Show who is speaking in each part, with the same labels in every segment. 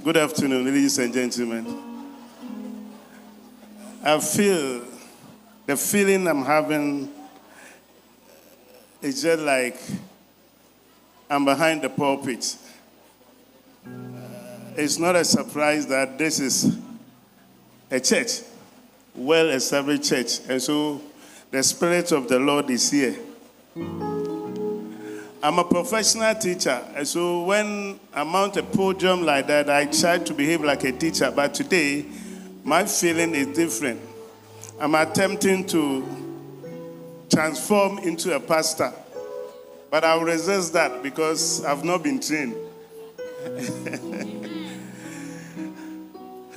Speaker 1: Good afternoon, ladies and gentlemen. I feel the feeling I'm having is just like I'm behind the pulpit. It's not a surprise that this is a church, well-established church, and so the Spirit of the Lord is here. I'm a professional teacher, and so when I mount a podium like that, I try to behave like a teacher, but today, my feeling is different. I'm attempting to transform into a pastor, but I'll resist that because I've not been trained.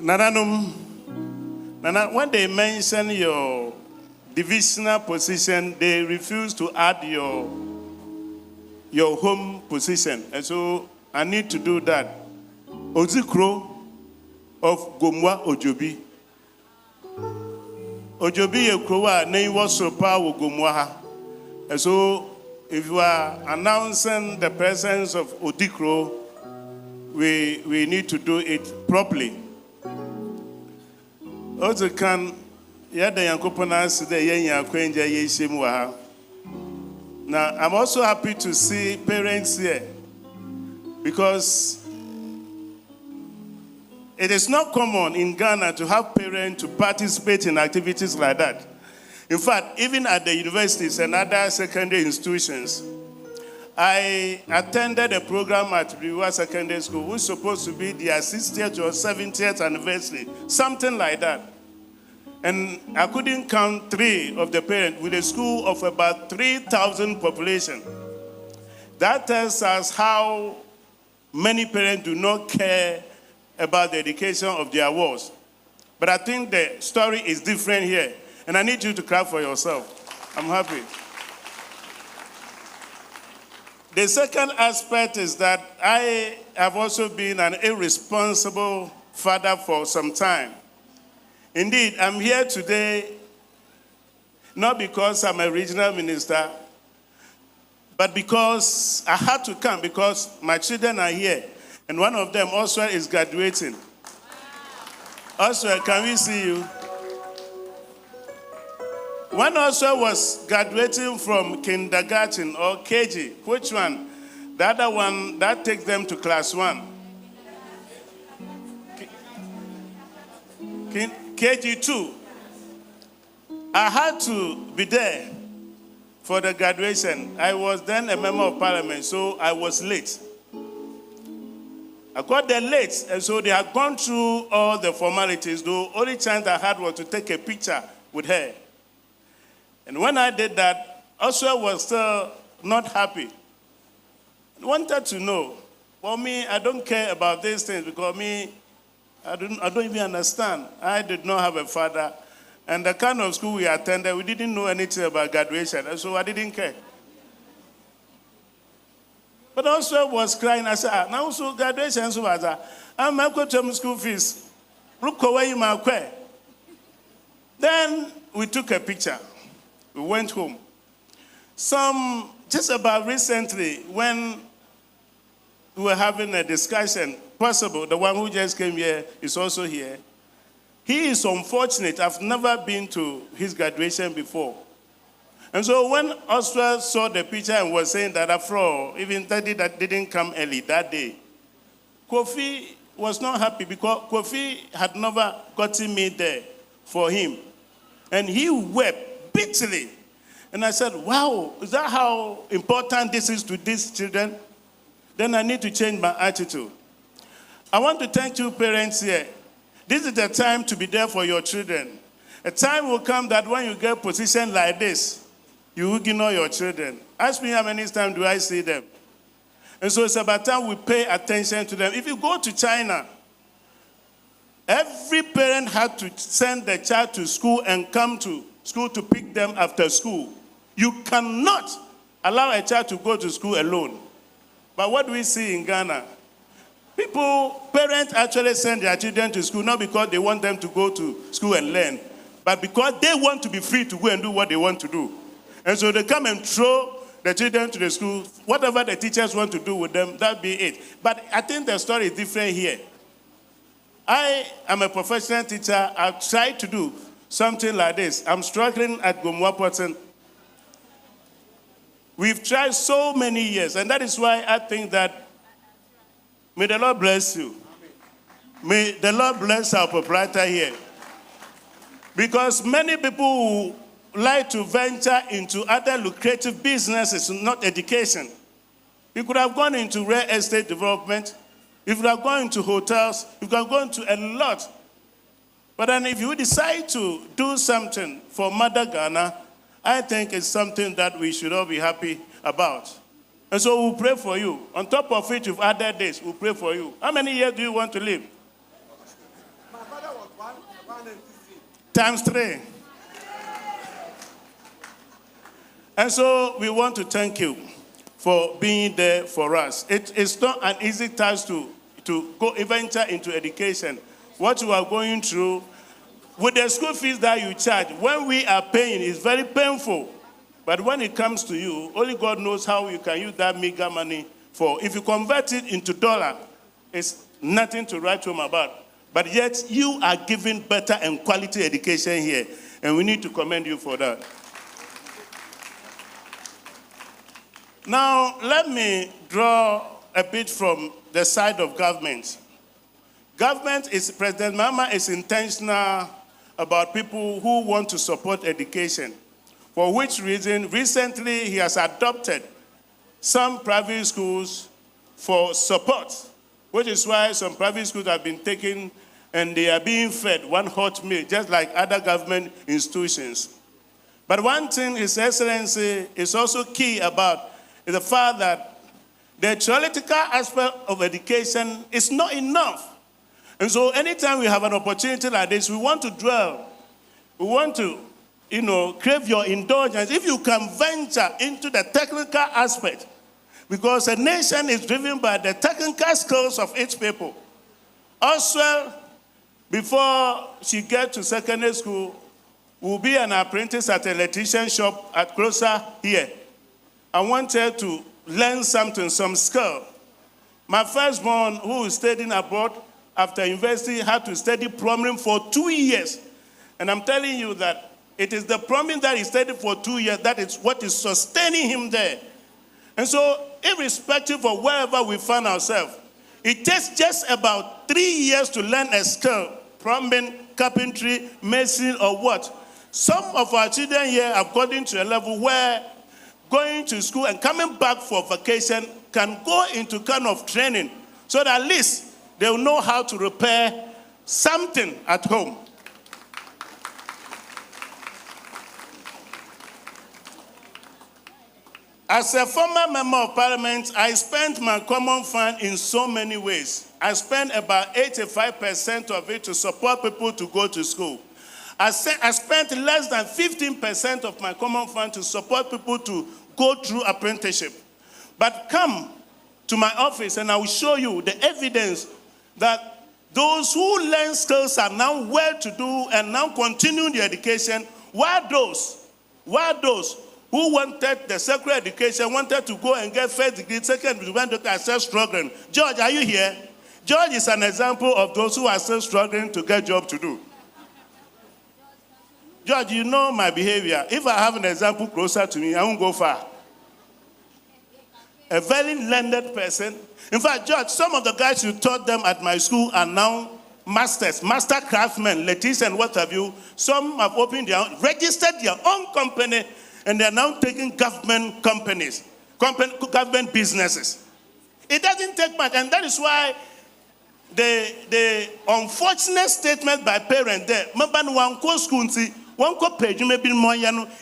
Speaker 1: Nana, when they mention your divisional position, they refuse to add your home position. And so I need to do that. Ozikro of Gomwa Ojobi. Ojobi Ekrowa name was so power Gomwa. And so if you are announcing the presence of Odikro, we need to do it properly. Also can yada yankopona sida yenya kwenja yeshemu wa. Now I'm also happy to see parents here because it is not common in Ghana to have parents to participate in activities like that. In fact, even at the universities and other secondary institutions, I attended a program at Riwa Secondary School which was supposed to be their 60th or 70th anniversary, something like that. And I couldn't count 3 of the parents with a school of about 3,000 population. That tells us how many parents do not care about the education of their wards. But I think the story is different here. And I need you to clap for yourself. I'm happy. The second aspect is that I have also been an irresponsible father for some time. Indeed, I'm here today not because I'm a regional minister, but because I had to come because my children are here. And one of them also is graduating. Also, can we see you? One also was graduating from kindergarten or KG. Which one? The other one, that takes them to class 1. KG2. I had to be there for the graduation. I was then a member of parliament, so I was late. I got there late, and so they had gone through all the formalities. The only chance I had was to take a picture with her. And when I did that, Oswald was still not happy. I wanted to know. For me, I don't care about these things because I don't even understand. I did not have a father. And the kind of school we attended, we didn't know anything about graduation, and so I didn't care. But also was crying. I said, now so graduation, so I'm going to school fees. Look away you my quay. Then we took a picture. We went home. Just about recently, when we were having a discussion, possible, the one who just came here is also here. He is unfortunate. I've never been to his graduation before. And so when Oswald saw the picture and was saying that after all, even that didn't come early that day, Kofi was not happy because Kofi had never gotten me there for him. And he wept bitterly. And I said, wow, is that how important this is to these children? Then I need to change my attitude. I want to thank you parents here. This is the time to be there for your children. A time will come that when you get a position like this, you will ignore your children. Ask me how many times do I see them. And so it's about time we pay attention to them. If you go to China, every parent had to send their child to school and come to school to pick them after school. You cannot allow a child to go to school alone. But what do we see in Ghana? Parents actually send their children to school not because they want them to go to school and learn, but because they want to be free to go and do what they want to do. And so they come and throw the children to the school. Whatever the teachers want to do with them, that be it. But I think the story is different here. I am a professional teacher. I've tried to do something like this. I'm struggling at Eduamoah. We've tried so many years, and that is why I think that may the Lord bless you. May the Lord bless our proprietor here. Because many people who like to venture into other lucrative businesses, not education. You could have gone into real estate development. You could have gone into hotels. You could have gone to a lot. But then if you decide to do something for Mother Ghana, I think it's something that we should all be happy about. And so we'll pray for you. On top of it, you've added this. We'll pray for you. How many years do you want to live?
Speaker 2: My father was 190.
Speaker 1: Times 3. And so we want to thank you for being there for us. It is not an easy task to go venture into education. What you are going through, with the school fees that you charge, when we are paying, it's very painful. But when it comes to you, only God knows how you can use that meager money for. If you convert it into dollar, it's nothing to write home about. But yet, you are giving better and quality education here. And we need to commend you for that. Now, let me draw a bit from the side of government. President Mahama is intentional about people who want to support education. For which reason, recently he has adopted some private schools for support, which is why some private schools have been taken and they are being fed one hot meal, just like other government institutions. But one thing His Excellency is also key about is the fact that the theoretical aspect of education is not enough. And so anytime we have an opportunity like this, we want to dwell. We want to, crave your indulgence. If you can venture into the technical aspect, because a nation is driven by the technical skills of its people. Also, before she gets to secondary school, will be an apprentice at an electrician shop at closer here. I want her to learn something, some skill. My firstborn, who is studying abroad after university, had to study plumbing for 2 years. And I'm telling you that it is the plumbing that he studied for 2 years that is what is sustaining him there. And so, irrespective of wherever we find ourselves, it takes just about 3 years to learn a skill, plumbing, carpentry, mason, or what. Some of our children here have gotten to a level where going to school and coming back for vacation can go into kind of training so that at least they will know how to repair something at home. As a former member of parliament, I spent my common fund in so many ways. I spent about 85% of it to support people to go to school. I spent less than 15% of my common fund to support people to go through apprenticeship. But come to my office and I will show you the evidence that those who learn skills are now well-to-do and now continue their education, while those who wanted the secular education, wanted to go and get first degree, second degree, are still struggling. George, are you here? George is an example of those who are still struggling to get job to do. George, you know my behavior. If I have an example closer to me, I won't go far. A very learned person. In fact, George, some of the guys you taught them at my school are now masters, master craftsmen, ladies and what have you. Some have opened their own, registered their own company, and they're now taking government companies, government businesses. It doesn't take much, and that is why the unfortunate statement by parents there,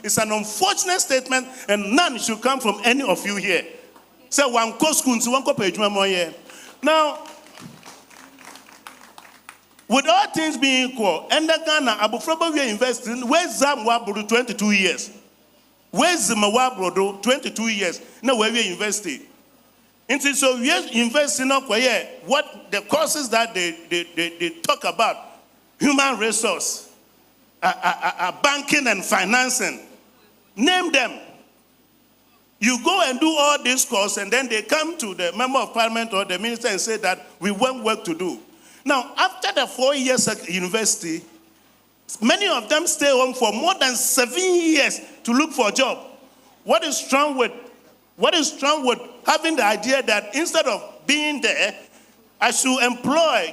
Speaker 1: it's an unfortunate statement, and none should come from any of you here. So now, with all things being equal, and the Ghana, Abu Fraba, we are investing, where's Zamwabro 22 years? Where's Zimawabro 22 years? No, where we are investing. And so we are investing up where what the courses that they talk about, human resource, banking and financing, name them. You go and do all these courses, and then they come to the member of parliament or the minister and say that we want work to do. Now, after the 4 years at university, many of them stay home for more than 7 years to look for a job. What is strong with having the idea that instead of being there, I should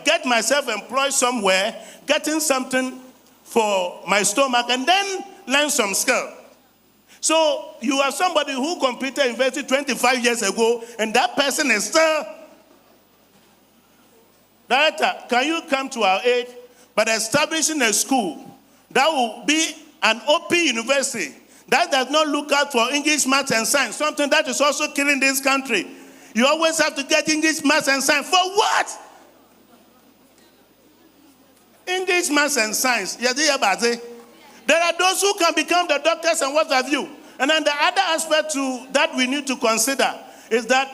Speaker 1: get myself employed somewhere, getting something for my stomach, and then learn some skill. So you are somebody who completed university 25 years ago, and that person is still. Director, can you come to our aid by establishing a school that will be an open university that does not look out for English, maths, and science, something that is also killing this country. You always have to get English, maths, and science. For what? English, maths, and science. There are those who can become the doctors and what have you. And then the other aspect that we need to consider is that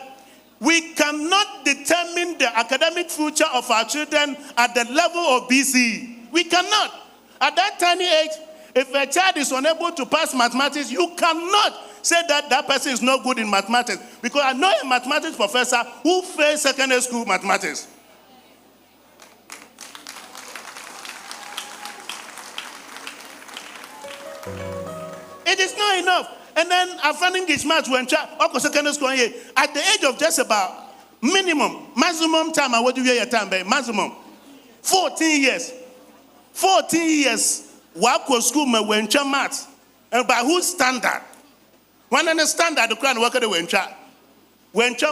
Speaker 1: we cannot determine the academic future of our children at the level of BCE. We cannot. At that tiny age, if a child is unable to pass mathematics, you cannot say that person is not good in mathematics. Because I know a mathematics professor who failed secondary school mathematics. It is not enough. And then I found English maths when secondary school at the age of just about maximum time. I would do your time, maximum 14 years. 14 years. Work was school when maths, and by whose standard? One understand that the crown worker when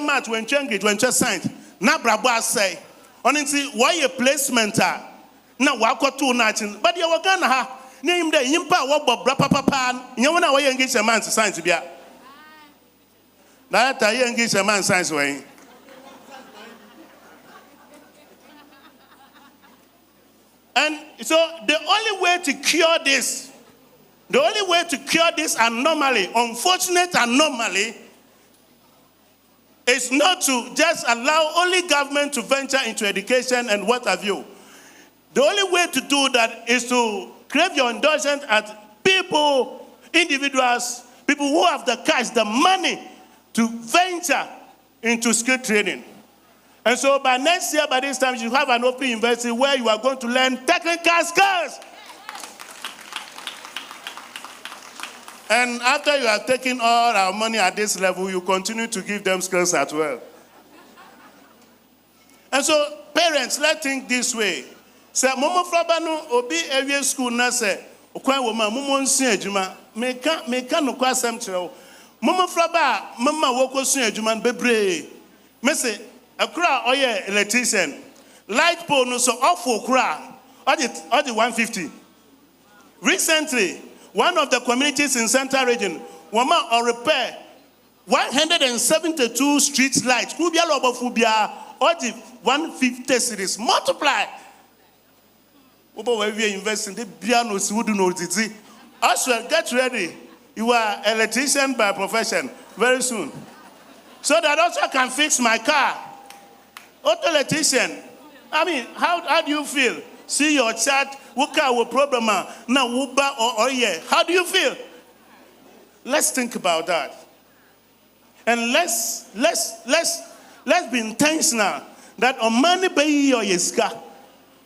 Speaker 1: maths, when English, when science. Na brabo say, honestly, why a placement? Now work two nights, but you were gonna have. Name the Yimpa Wobba Brapa Yawana way engage a man to science be. That I engage a man science way. And so the only way to cure this anomaly, unfortunate anomaly, is not to just allow only government to venture into education and what have you. The only way to do that is to crave your indulgence at people, individuals, people who have the cash, the money to venture into skill training. And so by next year, by this time, you have an open university where you are going to learn technical skills. And after you have taken all our money at this level, you continue to give them skills as well. And so parents, let's think this way. Say, Momo Frabano, Obi area school na say, Okwa woman, Momo nsi ejuma, meka no kwa asem kire. Momo Fraba, mama woko sun ejuma bebre. Me say, akura oye electrician. Light pole no so off okura. All the 150. Recently, one of the communities in Central Region, Wama or repair 172 street lights. Kubia lobo fubia, all the 150 series multiply. Where we invest in the pianos, who do not see. Also, get ready. You are an electrician by profession very soon. So that also can fix my car. Auto electrician. I mean, how do you feel? See your child, what car will problem now Uber or yeah. How do you feel? Let's think about that. And let's be intentional that on money pay or yeska.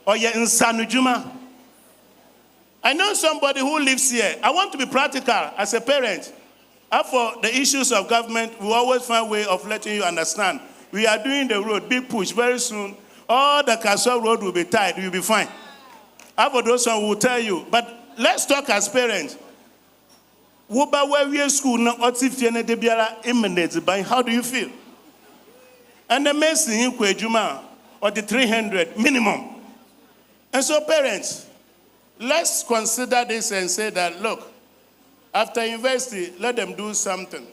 Speaker 1: Or you're in Sanujuma. I know somebody who lives here. I want to be practical as a parent. For the issues of government, we always find a way of letting you understand. We are doing the road, big push. Very soon, all the castle road will be tied. You'll be fine. For those who will tell you. But let's talk as parents. How do you feel? And the message or the 300 minimum. And so parents, let's consider this and say that, look, after university, let them do something.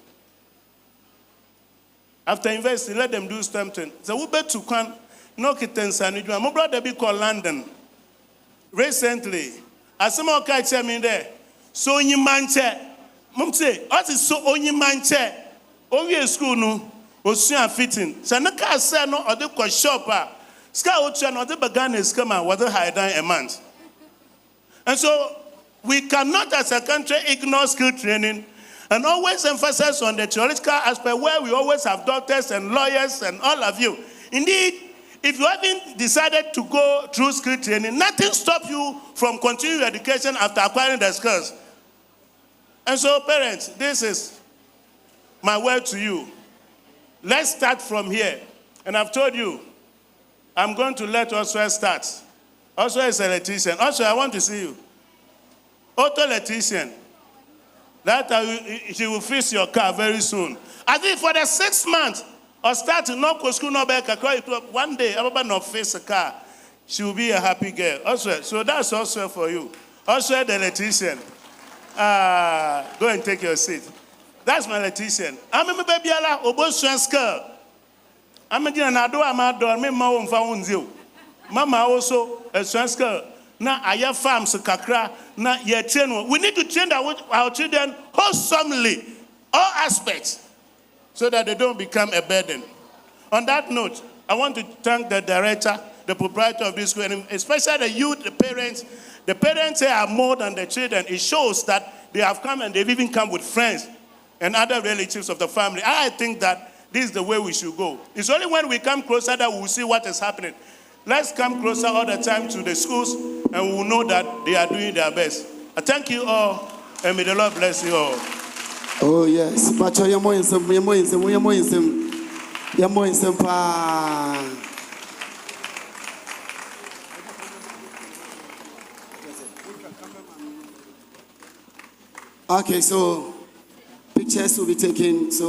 Speaker 1: After university, let them do something. So we bet to come, no kittens and my brother be called London. Recently, as some of guys tell me there, so you manche, mum say, what is so only manche? Only a school no, was soon fitting. So no car say no or the shop. Scout or the began is come out, whether high down a month. And so we cannot as a country ignore skill training and always emphasize on the theoretical aspect where we always have doctors and lawyers and all of you. Indeed, If you haven't decided to go through skill training, nothing stops you from continuing your education after acquiring the skills. And so, parents, this is my word to you. Let's start from here. And I've told you, I'm going to let Oswald start. Oswald is an electrician. Also, I want to see you. Auto electrician. That she will fix your car very soon. I think for the 6 months, or start to not go school, no back, one day, everybody not face a car. She will be a happy girl. Also, so that's also for you. Also, the electrician. Go and take your seat. That's my electrician. I'm a baby, Obo Swansker. I'm a Janado, I'm a door, me ma found you. Mama also a Swansker. Now I have farms, Kakra. Now ye train. We need to train our children wholesomely, all aspects, so that they don't become a burden. On that note, I want to thank the director, the proprietor of this school, and especially the youth, the parents. The parents here are more than the children. It shows that they have come and they've even come with friends and other relatives of the family. I think that this is the way we should go. It's only when we come closer that we'll see what is happening. Let's come closer all the time to the schools, and we'll know that they are doing their best. I thank you all, and may the Lord bless you all.
Speaker 3: Oh, yes. Okay, so pictures will be taken. So